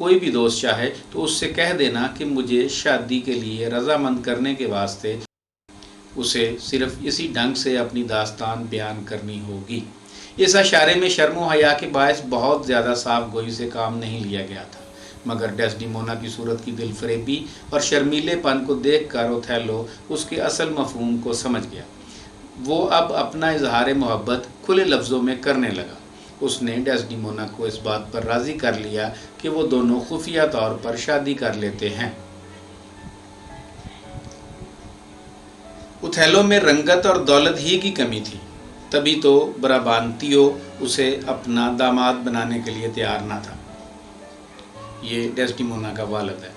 کوئی بھی دوست چاہے تو اس سے کہہ دینا کہ مجھے شادی کے لیے رضامند کرنے کے واسطے اسے صرف اسی ڈھنگ سے اپنی داستان بیان کرنی ہوگی۔ اس اشارے میں شرم و حیا کے باعث بہت زیادہ صاف گوئی سے کام نہیں لیا گیا تھا، مگر ڈیسڈیمونا کی صورت کی دل فریبی اور شرمیلے پن کو دیکھ کر اوتھیلو اس کے اصل مفہوم کو سمجھ گیا۔ وہ اب اپنا اظہار محبت کھلے لفظوں میں کرنے لگا۔ اس نے ڈیسڈیمونا کو اس بات پر راضی کر لیا کہ وہ دونوں خفیہ طور پر شادی کر لیتے ہیں۔ اوتھیلو میں رنگت اور دولت ہی کی کمی تھی، تبھی تو برابانتیو اسے اپنا داماد بنانے کے لیے تیار نہ تھا۔ یہ ڈیسڈیمونا کا والد ہے۔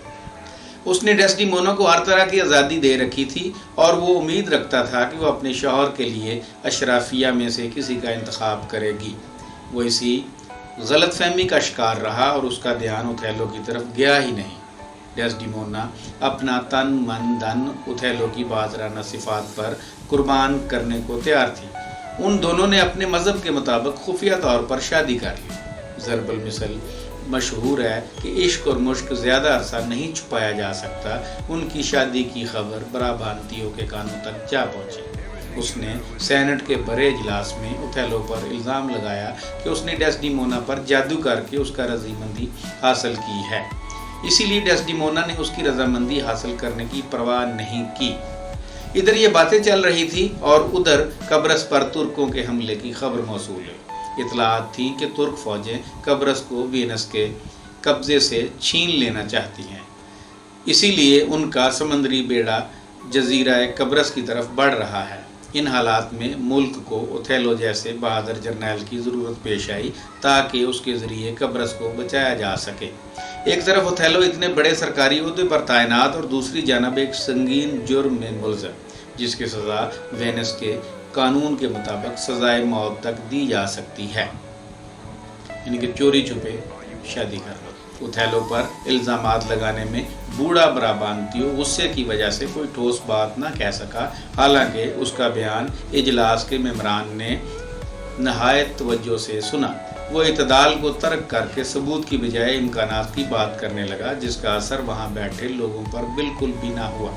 اس نے ڈیسڈیمونا کو ہر طرح کی آزادی دے رکھی تھی اور وہ امید رکھتا تھا کہ وہ اپنے شوہر کے لیے اشرافیہ میں سے کسی کا انتخاب کرے گی۔ وہ اسی غلط فہمی کا شکار رہا اور اس کا دھیان اوتھیلو کی طرف گیا ہی نہیں۔ ڈیسڈیمونا اپنا تن من دھن اوتھیلو کی بازرانہ صفات پر قربان کرنے کو تیار تھی۔ ان دونوں نے اپنے مذہب کے مطابق خفیہ طور پر شادی کر لی۔ ضرب المثل مشہور ہے کہ عشق اور مشق زیادہ عرصہ نہیں چھپایا جا سکتا۔ ان کی شادی کی خبر برابانتیو کے کانوں تک جا پہنچی۔ اس نے سینٹ کے بڑے اجلاس میں اوتھیلو پر الزام لگایا کہ اس نے ڈیسڈیمونا پر جادو کر کے اس کا رضامندی حاصل کی ہے۔ اسی لیے ڈیسڈیمونا نے اس کی رضامندی حاصل کرنے کی پرواہ نہیں کی۔ ادھر یہ باتیں چل رہی تھی اور ادھر قبرص پر ترکوں کے حملے کی خبر موصول ہے۔ اطلاعات تھیں کہ ترک فوجیں قبرص کو وینس کے قبضے سے چھین لینا چاہتی ہیں، اسی لیے ان کا سمندری بیڑا جزیرہ قبرص کی طرف بڑھ رہا ہے۔ ان حالات میں ملک کو اوتھیلو جیسے بہادر جرنیل کی ضرورت پیش آئی تاکہ اس کے ذریعے قبرص کو بچایا جا سکے۔ ایک طرف اوتھیلو اتنے بڑے سرکاری عہدے پر تعینات اور دوسری جانب ایک سنگین جرم میں ملزم، جس کی سزا وینس کے قانون کے مطابق سزائے موت تک دی جا سکتی ہے، یعنی کہ چوری چھپے شادی کرنا۔ اوتھیلو پر الزامات لگانے میں بوڑھا برابانتیو غصے کی وجہ سے کوئی ٹھوس بات نہ کہہ سکا، حالانکہ اس کا بیان اجلاس کے ممبران نے نہایت توجہ سے سنا۔ وہ اعتدال کو ترک کر کے ثبوت کی بجائے امکانات کی بات کرنے لگا، جس کا اثر وہاں بیٹھے لوگوں پر بالکل بھی نہ ہوا۔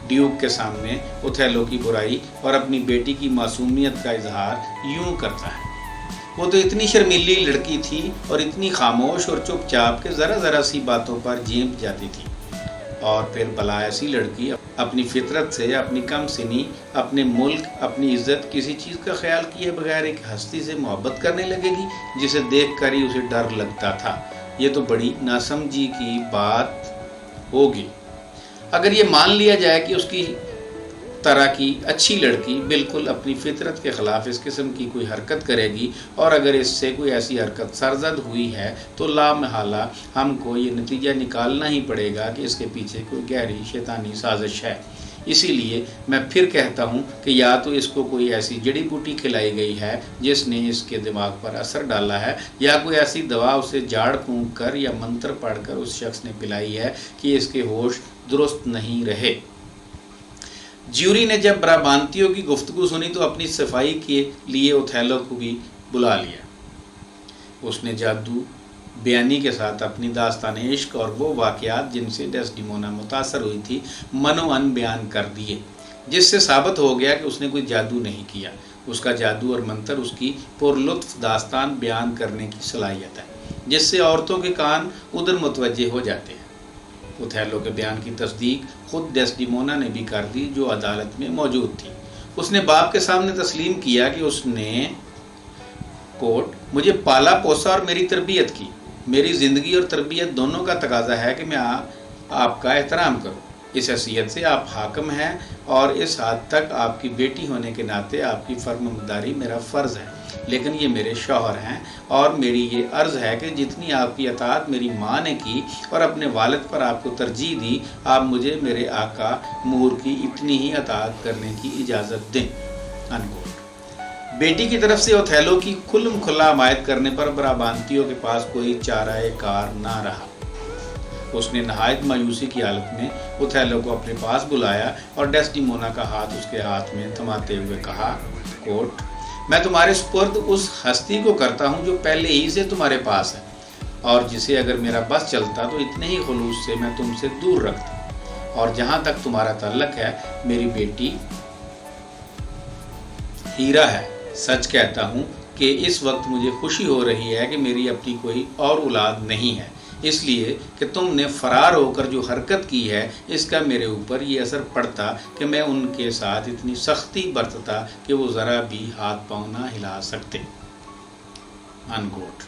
ڈیوک کے سامنے اوتھیلو کی برائی اور اپنی بیٹی کی معصومیت کا اظہار یوں کرتا ہے: وہ تو اتنی شرمیلی لڑکی تھی اور اتنی خاموش اور چپ چاپ کہ ذرا سی باتوں پر جھینپ جاتی تھی، اور پھر بھلا ایسی لڑکی اپنی فطرت سے، اپنی کم سنی، اپنے ملک، اپنی عزت، کسی چیز کا خیال کیے بغیر ایک ہستی سے محبت کرنے لگے گی جسے دیکھ کر ہی اسے ڈر لگتا تھا؟ یہ تو بڑی ناسمجھی کی بات ہوگی۔ اگر یہ مان لیا جائے کہ اس کی طرح کی اچھی لڑکی بالکل اپنی فطرت کے خلاف اس قسم کی کوئی حرکت کرے گی، اور اگر اس سے کوئی ایسی حرکت سرزد ہوئی ہے، تو لا محالہ ہم کو یہ نتیجہ نکالنا ہی پڑے گا کہ اس کے پیچھے کوئی گہری شیطانی سازش ہے۔ اسی لیے میں پھر کہتا ہوں کہ یا تو اس کو کوئی ایسی جڑی بوٹی کھلائی گئی ہے جس نے اس کے دماغ پر اثر ڈالا ہے، یا کوئی ایسی دوا اسے جھاڑ پھونک کر یا منتر پڑھ کر اس شخص نے پلائی ہے کہ اس کے ہوش درست نہیں رہے۔ جیوری نے جب برابانتیو کی گفتگو سنی تو اپنی صفائی کے لیے اوتھیلو کو بھی بلا لیا۔ اس نے جادو بیانی کے ساتھ اپنی داستان عشق اور وہ واقعات جن سے ڈیسڈیمونا متاثر ہوئی تھی منوان بیان کر دیے، جس سے ثابت ہو گیا کہ اس نے کوئی جادو نہیں کیا۔ اس کا جادو اور منتر اس کی پرلطف داستان بیان کرنے کی صلاحیت ہے، جس سے عورتوں کے کان ادھر متوجہ ہو جاتے ہیں۔ اوتھیلو کے بیان کی تصدیق خود ڈیسڈیمونا نے بھی کر دی، جو عدالت میں موجود تھی۔ اس نے باپ کے سامنے تسلیم کیا کہ اس نے کوٹ مجھے پالا پوسا اور میری تربیت کی۔ میری زندگی اور تربیت دونوں کا تقاضا ہے کہ میں آپ کا احترام کروں۔ اس حیثیت سے آپ حاکم ہیں اور اس حد تک آپ کی بیٹی ہونے کے ناطے آپ کی فرمانبرداری میرا فرض ہے، لیکن یہ میرے شوہر ہیں اور میری یہ عرض ہے کہ جتنی آپ کی اطاعت میری ماں نے کی اور اپنے والد پر آپ کو ترجیح دی، آپ مجھے میرے آقا مور کی اتنی ہی اطاعت کرنے کی اجازت دیں۔ بیٹی کی طرف سے اوتھیلو کی کھلم کھلا حمایت کرنے پر برابانتیو کے پاس کوئی چارہ کار نہ رہا۔ اس نے نہایت مایوسی کی حالت میں اوتھیلو کو اپنے پاس بلایا اور ڈیسڈیمونا کا ہاتھ اس کے ہاتھ میں تھماتے ہوئے کہا: کوٹ میں تمہارے سپرد اس ہستی کو کرتا ہوں جو پہلے ہی سے تمہارے پاس ہے، اور جسے اگر میرا بس چلتا تو اتنے ہی خلوص سے میں تم سے دور رکھتا۔ اور جہاں تک تمہارا تعلق ہے، میری بیٹی ہیرا ہے، سچ کہتا ہوں کہ اس وقت مجھے خوشی ہو رہی ہے کہ میری اپنی کوئی اور اولاد نہیں ہے، اس لیے کہ تم نے فرار ہو کر جو حرکت کی ہے اس کا میرے اوپر یہ اثر پڑتا کہ میں ان کے ساتھ اتنی سختی برتتا کہ وہ ذرا بھی ہاتھ پاؤں نہ ہلا سکتے۔ انکوٹ۔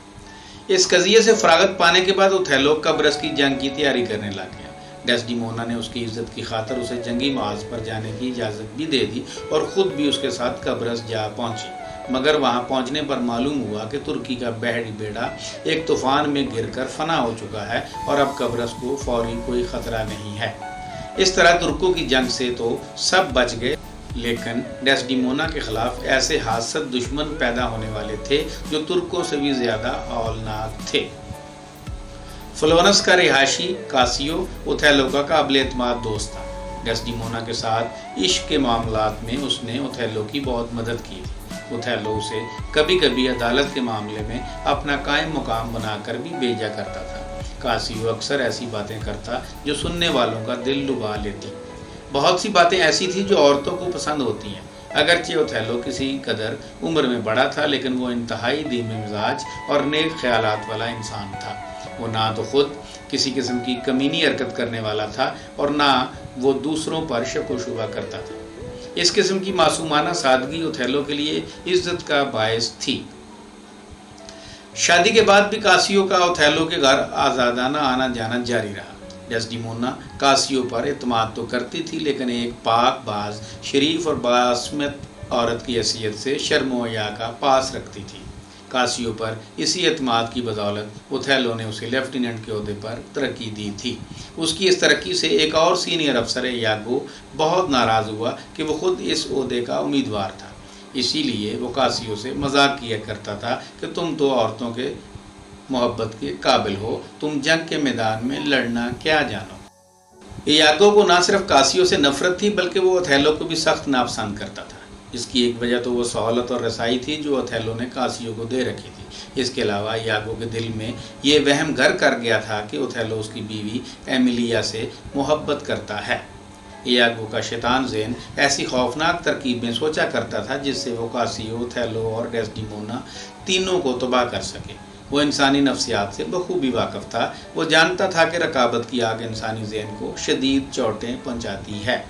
اس قضیے سے فراغت پانے کے بعد اوتھیلو قبرص کی جنگ کی تیاری کرنے لگ گیا۔ ڈیسڈیمونا نے اس کی عزت کی خاطر اسے جنگی محاذ پر جانے کی اجازت بھی دے دی اور خود بھی اس کے ساتھ قبرص جا پہنچی، مگر وہاں پہنچنے پر معلوم ہوا کہ ترکی کا بحری بیڑا ایک طوفان میں گر کر فنا ہو چکا ہے اور اب قبرص کو فوری کوئی خطرہ نہیں ہے۔ اس طرح ترکوں کی جنگ سے تو سب بچ گئے، لیکن ڈیسڈیمونا کے خلاف ایسے حاسد دشمن پیدا ہونے والے تھے جو ترکوں سے بھی زیادہ ہولناک تھے۔ فلورنس کا رہائشی کاسیو اوتھیلو کا قابل اعتماد دوست تھا۔ ڈیسڈیمونا کے ساتھ عشق کے معاملات میں اس نے اوتھیلو کی بہت مدد کی تھی۔ اوتھیلو اسے کبھی کبھی عدالت کے معاملے میں اپنا قائم مقام بنا کر بھی بھیجا کرتا تھا۔ کاسیو اکثر ایسی باتیں کرتا جو سننے والوں کا دل لبھا لیتی۔ بہت سی باتیں ایسی تھی جو عورتوں کو پسند ہوتی ہیں۔ اگرچہ اوتھیلو کسی قدر عمر میں بڑا تھا، لیکن وہ انتہائی دھیمے مزاج اور نیک خیالات والا انسان تھا۔ وہ نہ تو خود کسی قسم کی کمینی حرکت کرنے والا تھا اور نہ وہ دوسروں پر شک و شبہ کرتا تھا۔ اس قسم کی معصومانہ سادگی اوتھیلو کے لیے عزت کا باعث تھی۔ شادی کے بعد بھی کاسیو کا اوتھیلو کے گھر آزادانہ آنا جانا جاری رہا۔ ڈیسڈیمونا کاسیو پر اعتماد تو کرتی تھی، لیکن ایک پاک باز، شریف اور باعصمت عورت کی حیثیت سے شرم و حیا کا پاس رکھتی تھی۔ کاسیو پر اسی اعتماد کی بدولت اوتھیلو نے اسے لیفٹیننٹ کے عہدے پر ترقی دی تھی۔ اس کی اس ترقی سے ایک اور سینئر افسر ایاگو بہت ناراض ہوا کہ وہ خود اس عہدے کا امیدوار تھا۔ اسی لیے وہ کاسیو سے مذاق کیا کرتا تھا کہ تم تو عورتوں کے محبت کے قابل ہو، تم جنگ کے میدان میں لڑنا کیا جانو۔ ایاگو کو نہ صرف کاسیو سے نفرت تھی بلکہ وہ اوتھیلو کو بھی سخت ناپسند کرتا تھا۔ اس کی ایک وجہ تو وہ سہولت اور رسائی تھی جو اوتھیلو نے کاسیو کو دے رکھی تھی۔ اس کے علاوہ ایاگو کے دل میں یہ وہم گھر کر گیا تھا کہ اوتھیلو اس کی بیوی ایمیلیا سے محبت کرتا ہے۔ ایاگو کا شیطان ذہن ایسی خوفناک ترکیبیں سوچا کرتا تھا جس سے وہ کاسیو، اوتھیلو اور ڈیسڈیمونا تینوں کو تباہ کر سکے۔ وہ انسانی نفسیات سے بخوبی واقف تھا۔ وہ جانتا تھا کہ رقابت کی آگ انسانی ذہن کو شدید چوٹیں پہنچاتی ہے۔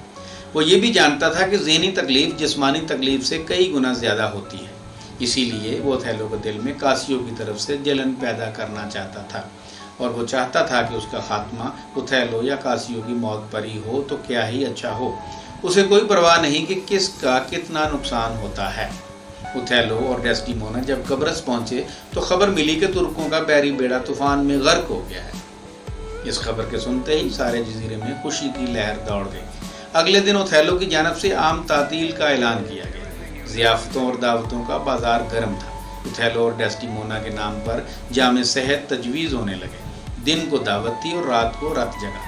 وہ یہ بھی جانتا تھا کہ ذہنی تکلیف جسمانی تکلیف سے کئی گنا زیادہ ہوتی ہے۔ اسی لیے وہ اوتھیلو کے دل میں کاسیو کی طرف سے جلن پیدا کرنا چاہتا تھا، اور وہ چاہتا تھا کہ اس کا خاتمہ اوتھیلو یا کاسیو کی موت پر ہی ہو تو کیا ہی اچھا ہو۔ اسے کوئی پرواہ نہیں کہ کس کا کتنا نقصان ہوتا ہے۔ اوتھیلو اور ڈیسڈیمونا جب قبرص پہنچے تو خبر ملی کہ ترکوں کا بحری بیڑا طوفان میں غرق ہو گیا ہے۔ اس خبر کے سنتے ہی سارے جزیرے میں خوشی کی لہر دوڑ گئی۔ اگلے دن اوتھیلو کی جانب سے عام تعطیل کا اعلان کیا گیا۔ ضیافتوں اور دعوتوں کا بازار گرم تھا۔ اوتھیلو اور ڈیسڈیمونا کے نام پر جامع صحت تجویز ہونے لگے۔ دن کو دعوت تھی اور رات کو رت جگہ۔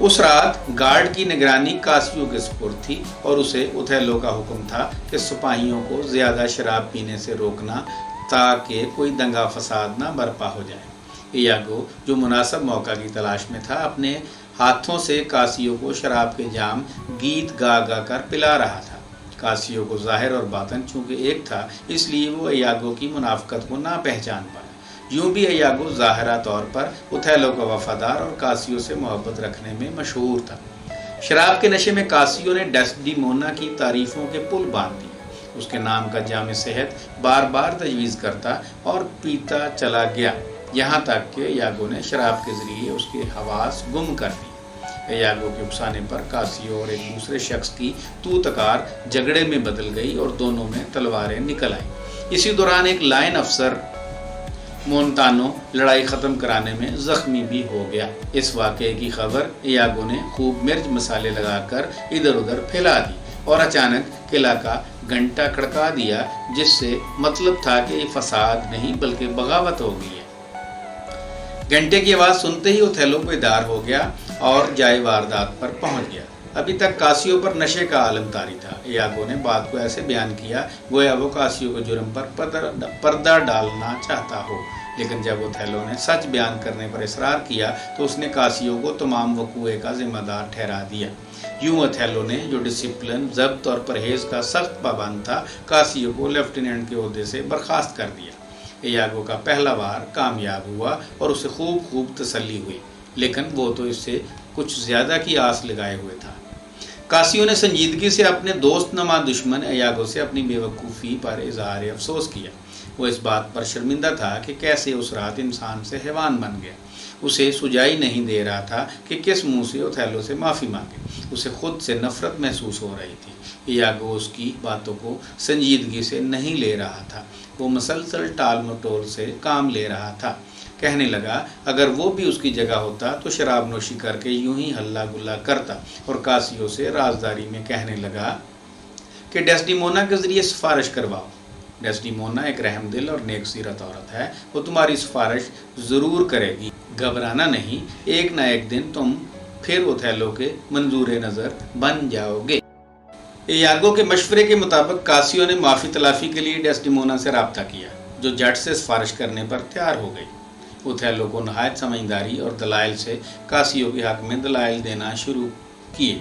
اس رات گارڈ کی نگرانی کاسیو کے سپرد تھی اور اسے اوتھیلو کا حکم تھا کہ سپاہیوں کو زیادہ شراب پینے سے روکنا تاکہ کوئی دنگا فساد نہ برپا ہو جائے۔ ایاگو جو مناسب موقع کی تلاش میں تھا اپنے ہاتھوں سے کاسیو کو شراب کے جام گیت گا گا کر پلا رہا تھا۔ کاسیو کو ظاہر اور باطن چونکہ ایک تھا، اس لیے وہ ایاگو کی منافقت کو نہ پہچان پایا۔ یوں بھی ایاگو ظاہرہ طور پر اوتھیلو کا وفادار اور کاسیو سے محبت رکھنے میں مشہور تھا۔ شراب کے نشے میں کاسیو نے ڈیسڈیمونا کی تعریفوں کے پل باندھ دیے۔ اس کے نام کا جامع صحت بار بار تجویز کرتا اور پیتا چلا گیا، یہاں تک کہ ایاگو نے شراب کے ذریعے اس کے حواس گم کر دی۔ ایاگو کے اکسانے پر کاسیو اور ایک دوسرے شخص کی تو تکار جھگڑے میں بدل گئی اور دونوں میں تلواریں نکل آئیں۔ اسی دوران ایک لائن افسر مونتانو لڑائی ختم کرانے میں زخمی بھی ہو گیا۔ اس واقعے کی خبر ایاگو نے خوب مرچ مسالے لگا کر ادھر ادھر پھیلا دی اور اچانک قلعہ کا گھنٹا کھڑکا دیا، جس سے مطلب تھا کہ یہ فساد نہیں بلکہ بغاوت ہو گئی ہے۔ گھنٹے کی آواز سنتے ہی اوتھیلو بیدار ہو گیا اور جائے واردات پر پہنچ گیا۔ ابھی تک کاسیو پر نشے کا عالم طاری تھا۔ ایاگو نے بات کو ایسے بیان کیا گویا وہ کاسیو کے جرم پر پردہ ڈالنا چاہتا ہو۔ لیکن جب اوتھیلو نے سچ بیان کرنے پر اصرار کیا تو اس نے کاسیو کو تمام وقوعے کا ذمہ دار ٹھہرا دیا۔ یوں اوتھیلو نے، جو ڈسپلن، ضبط اور پرہیز کا سخت پابند تھا، کاسیو کو لیفٹیننٹ کے عہدے سے برخاست کر دیا۔ ایاگو کا پہلا وار کامیاب ہوا اور اسے خوب تسلی ہوئی، لیکن وہ تو اس سے کچھ زیادہ کی آس لگائے ہوئے تھا۔ کاسیو نے سنجیدگی سے اپنے دوست نما دشمن ایاگو سے اپنی بے وقوفی پر اظہار افسوس کیا۔ وہ اس بات پر شرمندہ تھا کہ کیسے اس رات انسان سے حیوان بن گیا۔ اسے سجائی نہیں دے رہا تھا کہ کس منہ سے اوتھیلو سے معافی مانگے۔ اسے خود سے نفرت محسوس ہو رہی تھی۔ ایاگو اس کی باتوں کو سنجیدگی سے نہیں لے رہا تھا۔ وہ مسلسل ٹال مٹول سے کام لے رہا تھا۔ کہنے لگا اگر وہ بھی اس کی جگہ ہوتا تو شراب نوشی کر کے یوں ہی ہلا گلا کرتا، اور کاسیو سے رازداری میں کہنے لگا کہ ڈیسڈیمونا کے ذریعے سفارش کرواؤ۔ ڈیسڈیمونا ایک رحم دل اور نیک سیرت عورت ہے، وہ تمہاری سفارش ضرور کرے گی۔ گھبرانا نہیں، ایک نہ ایک دن تم پھر اوتھیلو کے منظور نظر بن جاؤ گے۔ ایاگو کے مشورے کے مطابق کاسیو نے معافی تلافی کے لیے ڈیسڈیمونا سے رابطہ کیا، جو جٹ سے سفارش کرنے پر تیار ہو گئی۔ اوتھیلو کو نہایت سمجھداری اور دلائل سے کاسیو کے حق میں دلائل دینا شروع کیے،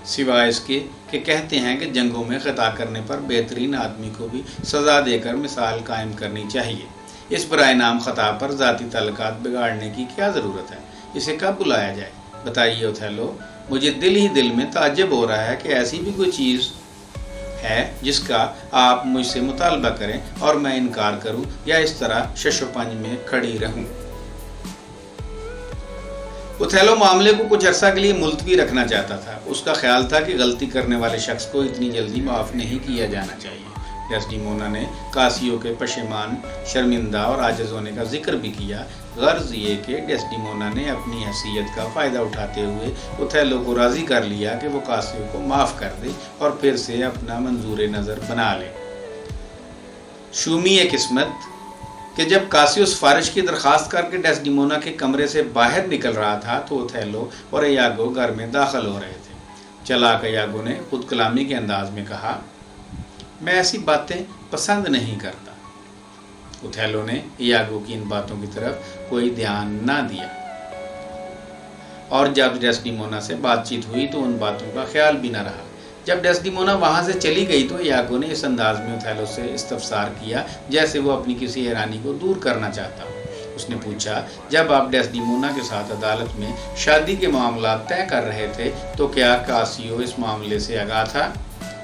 سوائے اس کے کہ کہتے ہیں کہ جنگوں میں خطا کرنے پر بہترین آدمی کو بھی سزا دے کر مثال قائم کرنی چاہیے۔ اس برائے نام خطا پر ذاتی تعلقات بگاڑنے کی کیا ضرورت ہے؟ اسے کب بلایا جائے؟ بتائیے اوتھیلو، مجھے دل ہی دل میں تعجب ہو رہا ہے کہ ایسی بھی کوئی چیز ہے جس کا آپ مجھ سے مطالبہ کریں اور میں انکار کروں یا اس طرح شش و پنج میں کھڑی رہوں۔ اوتھیلو معاملے کو کچھ عرصہ کے لیے ملتوی رکھنا چاہتا تھا۔ اس کا خیال تھا کہ غلطی کرنے والے شخص کو اتنی جلدی معاف نہیں کیا جانا چاہیے۔ ڈیسڈیمونا نے کاسیو کے پشیمان، شرمندہ اور عاجز ہونے کا ذکر بھی کیا۔ غرض یہ کہ ڈیسڈیمونا نے اپنی حیثیت کا فائدہ اٹھاتے ہوئے اوتھیلو کو راضی کر لیا کہ وہ کاسیو کو معاف کر دے اور پھر سے اپنا منظور نظر بنا لے۔ شومی قسمت کہ جب کاسیو سفارش کی درخواست کر کے ڈیسڈیمونا کے کمرے سے باہر نکل رہا تھا تو اوتھیلو اور ایاگو گھر میں داخل ہو رہے تھے۔ چلاک ایاگو نے خود کلامی کے انداز میں کہا، میں ایسی باتیں پسند نہیں کرتا۔ اوتھیلو نے ایاگو کی ان باتوں کی طرف کوئی دھیان نہ دیا، اور جب ڈیسڈیمونا سے بات چیت ہوئی تو ان باتوں کا خیال بھی نہ رہا۔ جب ڈیسڈیمونا وہاں سے چلی گئی تو ایاگو نے اس انداز میں اوتھیلو سے استفسار کیا جیسے وہ اپنی کسی حیرانی کو دور کرنا چاہتا ہو۔ اس نے پوچھا، جب آپ ڈیسڈیمونا کے ساتھ عدالت میں شادی کے معاملات طے کر رہے تھے تو کیا کاسیو اس معاملے سے آگاہ تھا؟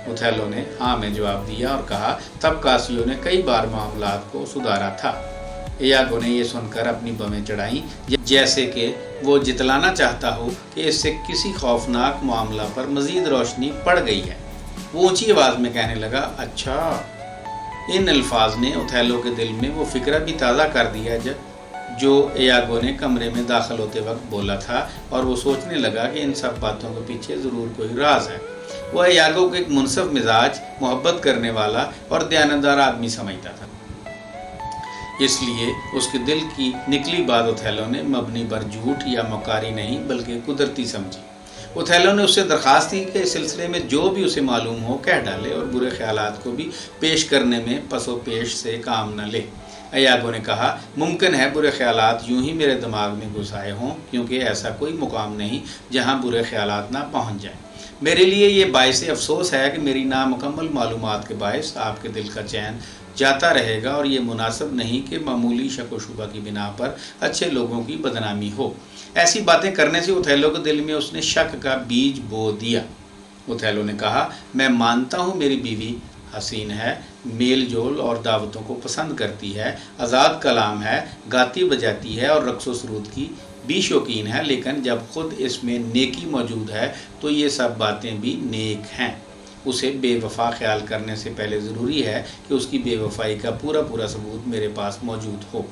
اوتھیلو نے ہاں میں جواب دیا اور کہا، تب کاسیو نے کئی بار معاملات کو سدھارا تھا۔ ایاگو نے یہ سن کر اپنی بمیں چڑھائیں، جیسے کہ وہ جتلانا چاہتا ہو کہ اس سے کسی خوفناک معاملہ پر مزید روشنی پڑ گئی ہے۔ وہ اونچی آواز میں کہنے لگا، اچھا۔ ان الفاظ نے اوتھیلو کے دل میں وہ فکرہ بھی تازہ کر دیا جو ایاگو نے کمرے میں داخل ہوتے وقت بولا تھا، اور وہ سوچنے لگا کہ ان سب باتوں کے پیچھے ضرور کوئی راز ہے۔ وہ ایاگو کو ایک منصف مزاج، محبت کرنے والا اور دیانتدار آدمی سمجھتا تھا، اس لیے اس کے دل کی نکلی بات اوتھیلو نے مبنی بر جھوٹ یا مکاری نہیں بلکہ قدرتی سمجھی۔ اوتھیلو نے اس سے درخواست کی کہ اس سلسلے میں جو بھی اسے معلوم ہو کہہ ڈالے اور برے خیالات کو بھی پیش کرنے میں پس و پیش سے کام نہ لے۔ ایاگو نے کہا، ممکن ہے برے خیالات یوں ہی میرے دماغ میں گھس آئے ہوں، کیونکہ ایسا کوئی مقام نہیں جہاں برے خیالات نہ پہنچ جائیں۔ میرے لیے یہ باعث افسوس ہے کہ میری نامکمل معلومات کے باعث آپ کے دل کا چین جاتا رہے گا، اور یہ مناسب نہیں کہ معمولی شک و شبہ کی بنا پر اچھے لوگوں کی بدنامی ہو۔ ایسی باتیں کرنے سے اوتھیلو کے دل میں اس نے شک کا بیج بو دیا۔ اوتھیلو نے کہا، میں مانتا ہوں میری بیوی حسین ہے، میل جول اور دعوتوں کو پسند کرتی ہے، آزاد کلام ہے، گاتی بجاتی ہے اور رقص و سرود کی بھی شوقین ہے، لیکن جب خود اس میں نیکی موجود ہے تو یہ سب باتیں بھی نیک ہیں۔ اسے بے وفا خیال کرنے سے پہلے ضروری ہے کہ اس کی بے وفائی کا پورا ثبوت میرے پاس موجود ہو۔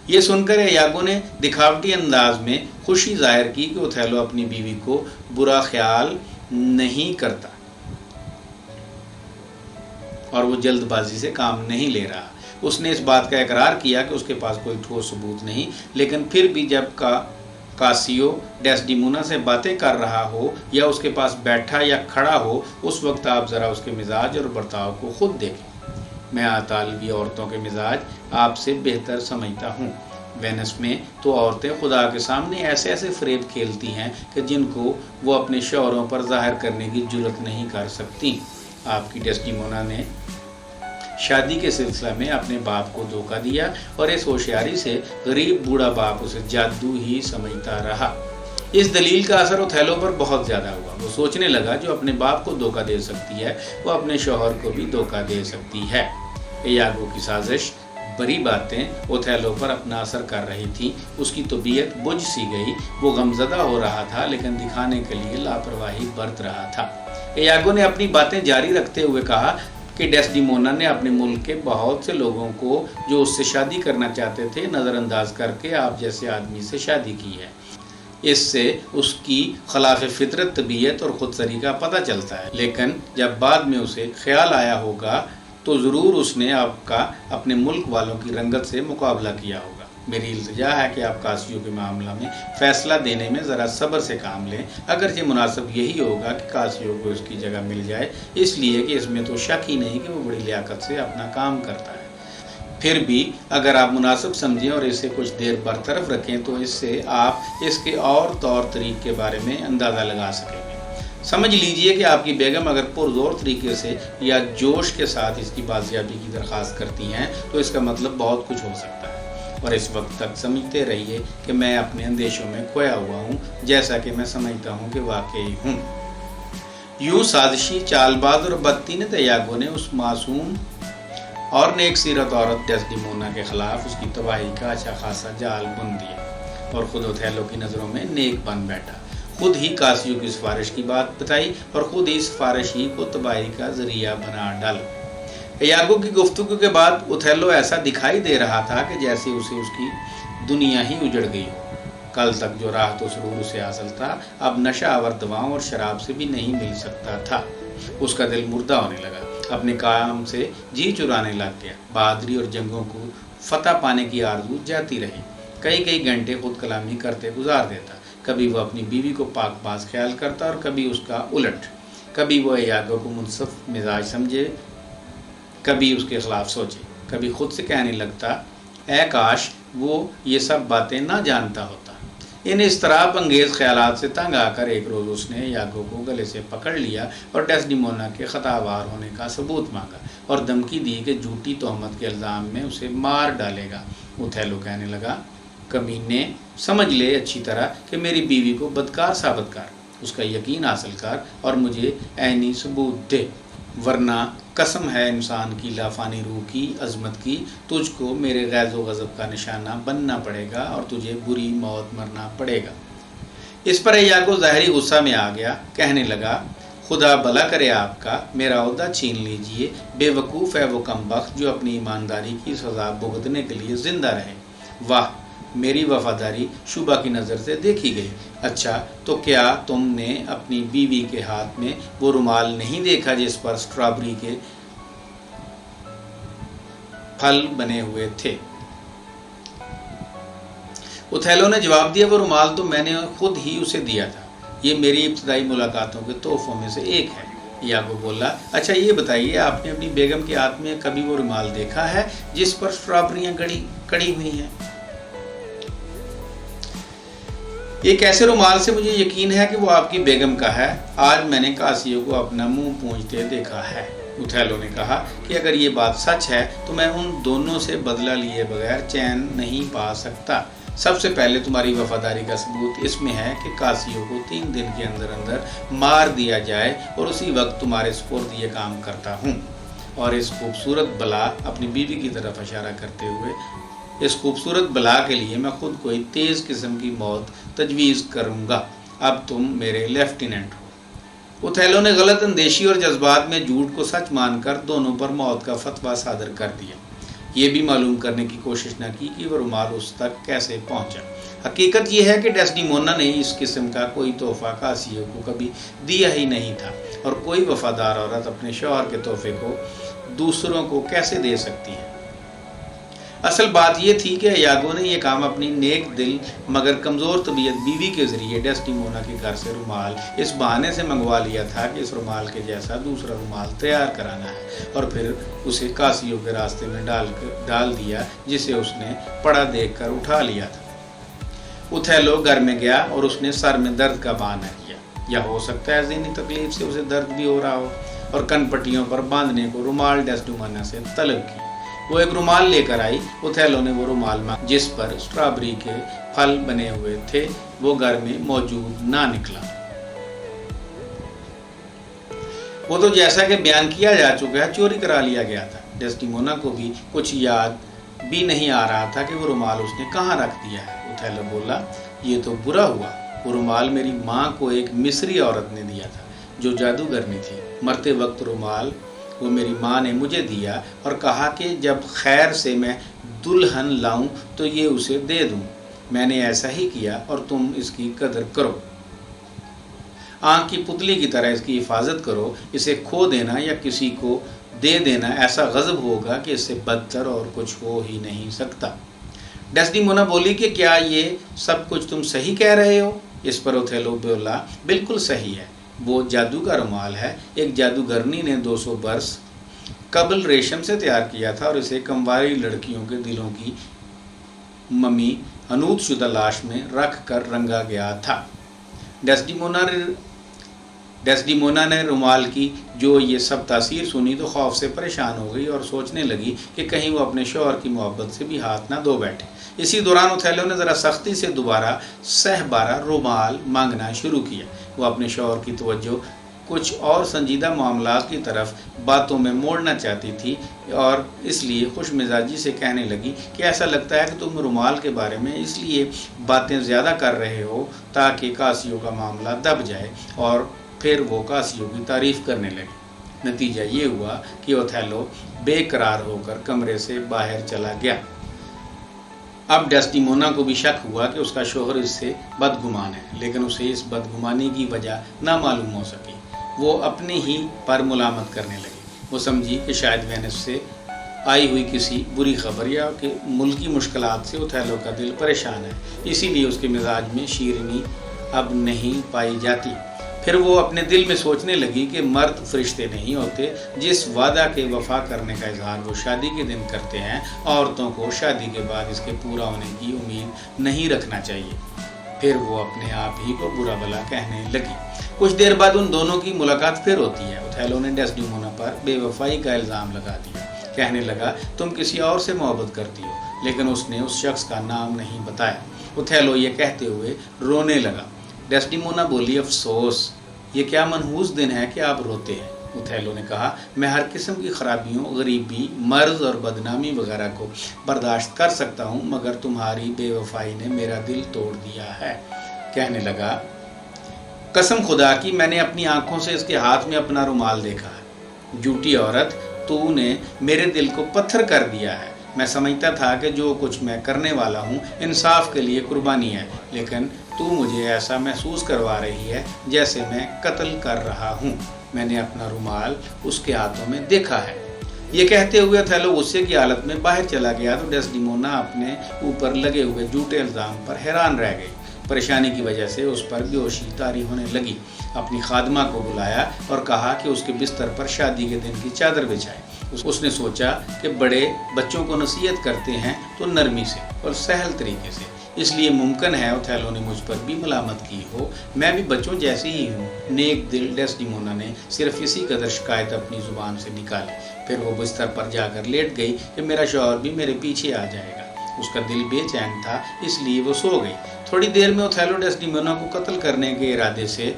یہ سن کر ایاگو نے دکھاوٹی انداز میں خوشی ظاہر کی کہ اوتھیلو اپنی بیوی کو برا خیال نہیں کرتا اور وہ جلد بازی سے کام نہیں لے رہا۔ اس نے اس بات کا اقرار کیا کہ اس کے پاس کوئی ٹھوس ثبوت نہیں، لیکن پھر بھی جب کاسیو ڈیسڈیمونا سے باتیں کر رہا ہو یا اس کے پاس بیٹھا یا کھڑا ہو، اس وقت آپ ذرا اس کے مزاج اور برتاؤ کو خود دیکھیں۔ میں اطالوی عورتوں کے مزاج آپ سے بہتر سمجھتا ہوں۔ وینس میں تو عورتیں خدا کے سامنے ایسے ایسے فریب کھیلتی ہیں کہ جن کو وہ اپنے شوہروں پر ظاہر کرنے کی جرت نہیں کر سکتی۔ آپ کی ڈیسڈیمونا نے شادی کے سلسلہ میں اپنے باپ کو دھوکہ دیا اور اس ہوشیاری سے غریب بوڑھا باپ اسے جادو ہی سمجھتا رہا۔ اس دلیل کا اثر اوتھیلو پر بہت زیادہ ہوا۔ وہ سوچنے لگا جو اپنے باپ کو دھوکہ دے سکتی ہے وہ اپنے شوہر کو بھی دھوکہ دے سکتی ہے۔ ایاگو کی سازش بڑی باتیں اوتھیلو پر اپنا اثر کر رہی تھی۔ اس کی طبیعت بجھ سی گئی، وہ غمزدہ ہو رہا تھا لیکن دکھانے کے لیے لاپرواہی برت رہا تھا۔ ایاگو نے اپنی باتیں جاری رکھتے ہوئے کہا کہ ڈیسڈیمونا نے اپنے ملک کے بہت سے لوگوں کو جو اس سے شادی کرنا چاہتے تھے نظر انداز کر کے آپ جیسے آدمی سے شادی کی ہے۔ اس سے اس کی خلاف فطرت طبیعت اور خود سری کا پتہ چلتا ہے، لیکن جب بعد میں اسے خیال آیا ہوگا تو ضرور اس نے آپ کا اپنے ملک والوں کی رنگت سے مقابلہ کیا ہوگا۔ میری التجا ہے کہ آپ کاسیو کے معاملہ میں فیصلہ دینے میں ذرا صبر سے کام لیں، اگرچہ مناسب یہی ہوگا کہ کاسیو کو اس کی جگہ مل جائے، اس لیے کہ اس میں تو شک ہی نہیں کہ وہ بڑی لیاقت سے اپنا کام کرتا ہے۔ پھر بھی اگر آپ مناسب سمجھیں اور اسے کچھ دیر برطرف رکھیں تو اس سے آپ اس کے اور طور طریق کے بارے میں اندازہ لگا سکیں گے۔ سمجھ لیجئے کہ آپ کی بیگم اگر پرزور طریقے سے یا جوش کے ساتھ اس کی بازیابی کی درخواست کرتی ہیں تو اس کا مطلب بہت کچھ ہو سکتا ہے، اور اس وقت تک سمجھتے رہیے کہ میں اپنے اندیشوں میں کھویا ہوا ہوں، جیسا کہ میں سمجھتا ہوں کہ واقعی ہوں۔ یوں سازشی، چال باز اور بدطینت ایاگو نے اس معصوم اور نیک سیرت عورت ڈیسڈیمونا کے خلاف اس کی تباہی کا اچھا خاصا جال بن دیا اور خود اوتھیلو کی نظروں میں نیک بن بیٹھا۔ خود ہی کاسیو کی سفارش کی بات بتائی اور خود ہی سفارش ہی کو تباہی کا ذریعہ بنا ڈالا۔ ایاگو کی گفتگو کے بعد اوتھیلو ایسا دکھائی دے رہا تھا کہ جیسے اسے اس کی دنیا ہی اجڑ گئی ہو۔ کل تک جو راحت و سرور اسے حاصل تھا اب نشہ آور دواؤں اور شراب سے بھی نہیں مل سکتا تھا۔ اس کا دل مردہ ہونے لگا، اپنے کام سے جی چرانے لگ گیا۔ بہادری اور جنگوں کو فتح پانے کی آرزو جاتی رہی۔ کئی گھنٹے خود کلامی کرتے گزار دیتا۔ کبھی وہ اپنی بیوی کو پاک باز خیال کرتا اور کبھی اس کا الٹ۔ کبھی وہ ایاگو کو منصف مزاج سمجھے، کبھی اس کے خلاف سوچے۔ کبھی خود سے کہنے لگتا اے کاش وہ یہ سب باتیں نہ جانتا ہوتا۔ ان اضطراب انگیز خیالات سے تنگ آ کر ایک روز اس نے ایاگو کو گلے سے پکڑ لیا اور ڈیسڈیمونا کے خطاوار ہونے کا ثبوت مانگا اور دھمکی دی کہ جھوٹی تہمت کے الزام میں اسے مار ڈالے گا۔ اوتھیلو کہنے لگا کمینے، سمجھ لے اچھی طرح کہ میری بیوی کو بدکار ثابت کر، اس کا یقین حاصل کر اور مجھے عینی ثبوت دے، ورنہ قسم ہے انسان کی لافانی روح کی عظمت کی، تجھ کو میرے غیظ و غضب کا نشانہ بننا پڑے گا اور تجھے بری موت مرنا پڑے گا۔ اس پر ایاگو ظاہری غصہ میں آ گیا، کہنے لگا خدا بھلا کرے آپ کا، میرا عہدہ چھین لیجئے، بے وقوف ہے وہ کم بخت جو اپنی ایمانداری کی سزا بھگتنے کے لیے زندہ رہے۔ واہ، میری وفاداری شبہ کی نظر سے دیکھی گئی۔ اچھا تو کیا تم نے اپنی بیوی کے ہاتھ میں وہ رومال نہیں دیکھا جس پر سٹرابری کے پھل بنے ہوئے تھے؟ اوتھیلو نے جواب دیا وہ رومال تو میں نے خود ہی اسے دیا تھا، یہ میری ابتدائی ملاقاتوں کے تحفوں میں سے ایک ہے۔ ایاگو بولا اچھا یہ بتائیے آپ نے اپنی بیگم کے ہاتھ میں کبھی وہ رومال دیکھا ہے جس پر سٹرابریاں کڑی ہوئی ہیں؟ ایک ایسے رومال سے مجھے یقین ہے کہ وہ آپ کی بیگم کا ہے، آج میں نے کاسیو کو اپنا منہ پونچھتے دیکھا ہے۔ اوتھیلو نے کہا کہ اگر یہ بات سچ ہے تو میں ان دونوں سے بدلہ لیے بغیر چین نہیں پا سکتا۔ سب سے پہلے تمہاری وفاداری کا ثبوت اس میں ہے کہ کاسیو کو 3 دن کے اندر مار دیا جائے اور اسی وقت تمہارے سپرد یہ کام کرتا ہوں۔ اور اس خوبصورت بلا، اپنی بیوی کی طرف اشارہ کرتے ہوئے، اس خوبصورت بلا کے لیے میں خود کوئی تیز قسم کی موت تجویز کروں گا۔ اب تم میرے لیفٹیننٹ ہو۔ اوتھیلو نے غلط اندیشی اور جذبات میں جھوٹ کو سچ مان کر دونوں پر موت کا فتویٰ صادر کر دیا۔ یہ بھی معلوم کرنے کی کوشش نہ کی کہ وہ رومال اس تک کیسے پہنچا۔ حقیقت یہ ہے کہ ڈیسڈیمونا نے اس قسم کا کوئی تحفہ کاسیو کو کبھی دیا ہی نہیں تھا، اور کوئی وفادار عورت اپنے شوہر کے تحفے کو دوسروں کو کیسے دے سکتی ہے؟ اصل بات یہ تھی کہ ایاگو نے یہ کام اپنی نیک دل مگر کمزور طبیعت بیوی کے ذریعے ڈیسڈیمونا کے گھر سے رومال اس بہانے سے منگوا لیا تھا کہ اس رومال کے جیسا دوسرا رومال تیار کرانا ہے، اور پھر اسے کاسیو کے راستے میں ڈال دیا جسے اس نے پڑا دیکھ کر اٹھا لیا تھا۔ اوتھیلو گھر میں گیا اور اس نے سر میں درد کا بہانہ کیا، یا ہو سکتا ہے ذہنی تکلیف سے اسے درد بھی ہو رہا ہو، اور کن پٹیوں پر باندھنے کو رومال ڈیسڈیمونا سے طلب کی۔ وہ ایک رومال لے کر آئی۔ اوتھیلو نے وہ رومال مانگا جس پر اسٹرابری کے پھل بنے ہوئے تھے، وہ گھر میں موجود نہ نکلا۔ وہ تو جیسا کہ بیان کیا جا چکا ہے چوری کرا لیا گیا تھا۔ ڈیسڈیمونا کو بھی کچھ یاد بھی نہیں آ رہا تھا کہ وہ رومال اس نے کہاں رکھ دیا ہے۔ اوتھیلو بولا، یہ تو برا ہوا، وہ رومال میری ماں کو ایک مصری عورت نے دیا تھا جو جادوگرنی تھی۔ مرتے وقت رومال وہ میری ماں نے مجھے دیا اور کہا کہ جب خیر سے میں دلہن لاؤں تو یہ اسے دے دوں۔ میں نے ایسا ہی کیا اور تم اس کی قدر کرو، آنکھ کی پتلی کی طرح اس کی حفاظت کرو۔ اسے کھو دینا یا کسی کو دے دینا ایسا غضب ہوگا کہ اس سے بدتر اور کچھ ہو ہی نہیں سکتا۔ ڈیسڈیمونا بولی کہ کیا یہ سب کچھ تم صحیح کہہ رہے ہو؟ اس پر اوتھیلو بولا، بالکل صحیح ہے، وہ جادو کا رومال ہے، ایک جادوگرنی نے 200 برس قبل ریشم سے تیار کیا تھا اور اسے کمواری لڑکیوں کے دلوں کی ممی حنوط شدہ لاش میں رکھ کر رنگا گیا تھا۔ ڈیسڈیمونا نے رومال کی جو یہ سب تاثیر سنی تو خوف سے پریشان ہو گئی اور سوچنے لگی کہ کہیں وہ اپنے شوہر کی محبت سے بھی ہاتھ نہ دھو بیٹھے۔ اسی دوران اوتھیلو نے ذرا سختی سے دوبارہ سہ بارہ رومال مانگنا شروع کیا۔ وہ اپنے شوہر کی توجہ کچھ اور سنجیدہ معاملات کی طرف باتوں میں موڑنا چاہتی تھی، اور اس لیے خوش مزاجی سے کہنے لگی کہ ایسا لگتا ہے کہ تم رومال کے بارے میں اس لیے باتیں زیادہ کر رہے ہو تاکہ کاسیو کا معاملہ دب جائے، اور پھر وہ کاسیو کی تعریف کرنے لگی۔ نتیجہ یہ ہوا کہ اوتھیلو بے قرار ہو کر کمرے سے باہر چلا گیا۔ اب ڈیسڈیمونا کو بھی شک ہوا کہ اس کا شوہر اس سے بدگمان ہے، لیکن اسے اس بدگمانی کی وجہ نہ معلوم ہو سکی۔ وہ اپنے ہی پر ملامت کرنے لگی۔ وہ سمجھی کہ شاید وینس سے آئی ہوئی کسی بری خبر یا کہ ملکی مشکلات سے اوتھیلو کا دل پریشان ہے، اسی لیے اس کے مزاج میں شیرینی اب نہیں پائی جاتی۔ پھر وہ اپنے دل میں سوچنے لگی کہ مرد فرشتے نہیں ہوتے، جس وعدہ کے وفا کرنے کا اظہار وہ شادی کے دن کرتے ہیں، عورتوں کو شادی کے بعد اس کے پورا ہونے کی امید نہیں رکھنا چاہیے۔ پھر وہ اپنے آپ ہی کو برا بھلا کہنے لگی۔ کچھ دیر بعد ان دونوں کی ملاقات پھر ہوتی ہے۔ اوتھیلو نے ڈیسڈیمونا پر بے وفائی کا الزام لگا دیا، کہنے لگا تم کسی اور سے محبت کرتی ہو، لیکن اس نے اس شخص کا نام نہیں بتایا۔ اوتھیلو یہ کہتے ہوئے رونے لگا۔ ڈیسڈیمونا بولی، افسوس، یہ کیا منحوس دن ہے کہ آپ روتے ہیں۔ اوتھیلو نے کہا، میں ہر قسم کی خرابیوں، غریبی، مرض اور بدنامی وغیرہ کو برداشت کر سکتا ہوں، مگر تمہاری بے وفائی نے میرا دل توڑ دیا ہے۔ کہنے لگا، قسم خدا کی میں نے اپنی آنکھوں سے اس کے ہاتھ میں اپنا رومال دیکھا ہے۔ جھوٹی عورت، تو نے میرے دل کو پتھر کر دیا ہے۔ میں سمجھتا تھا کہ جو کچھ میں کرنے والا ہوں انصاف کے لیے قربانی ہے، لیکن تو مجھے ایسا محسوس کروا رہی ہے جیسے میں قتل کر رہا ہوں۔ میں نے اپنا رومال اس کے ہاتھوں میں دیکھا ہے۔ یہ کہتے ہوئے اوتھیلو غصے کی حالت میں باہر چلا گیا تو ڈیسڈیمونا اپنے اوپر لگے ہوئے جھوٹے الزام پر حیران رہ گئی۔ پریشانی کی وجہ سے اس پر بے ہوشی طاری ہونے لگی۔ اپنی خادمہ کو بلایا اور کہا کہ اس کے بستر پر شادی کے دن کی چادر بچھائے۔ اس نے سوچا کہ بڑے بچوں کو نصیحت کرتے ہیں تو نرمی سے اور سہل طریقے سے، اس لیے ممکن ہے اوتھیلو نے مجھ پر بھی ملامت کی ہو، میں بھی بچوں جیسی ہی ہوں۔ نیک دل ڈیسڈیمونا نے صرف اسی قدر شکایت اپنی زبان سے نکالی۔ پھر وہ بستر پر جا کر لیٹ گئی کہ میرا شوہر بھی میرے پیچھے آ جائے گا۔ اس کا دل بے چین تھا، اس لیے وہ سو گئی۔ تھوڑی دیر میں اوتھیلو ڈیسڈیمونا کو قتل کرنے کے ارادے سے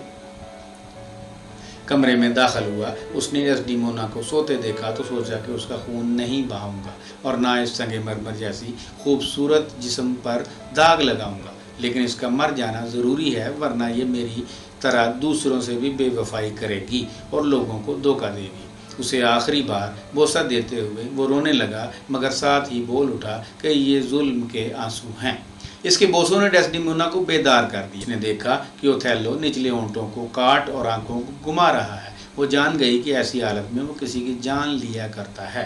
کمرے میں داخل ہوا۔ اس نے ڈیسڈیمونا کو سوتے دیکھا تو سوچا کہ اس کا خون نہیں بہاؤں گا اور نہ اس سنگ مرمر جیسی خوبصورت جسم پر داغ لگاؤں گا، لیکن اس کا مر جانا ضروری ہے، ورنہ یہ میری طرح دوسروں سے بھی بے وفائی کرے گی اور لوگوں کو دھوکہ دے گی۔ اسے آخری بار بوسہ دیتے ہوئے وہ رونے لگا، مگر ساتھ ہی بول اٹھا کہ یہ ظلم کے آنسو ہیں۔ اس کے بوسوں نے ڈیسڈیمونا کو بیدار کر دیا۔ اس نے دیکھا کہ اوتھیلو نچلے ہونٹوں کو کاٹ اور آنکھوں کو گھما رہا ہے۔ وہ جان گئی کہ ایسی حالت میں وہ کسی کی جان لیا کرتا ہے۔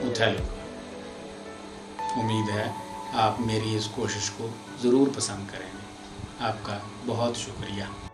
اوتھیلو کا۔ امید ہے آپ میری اس کوشش کو ضرور پسند کریں گے۔ آپ کا بہت شکریہ۔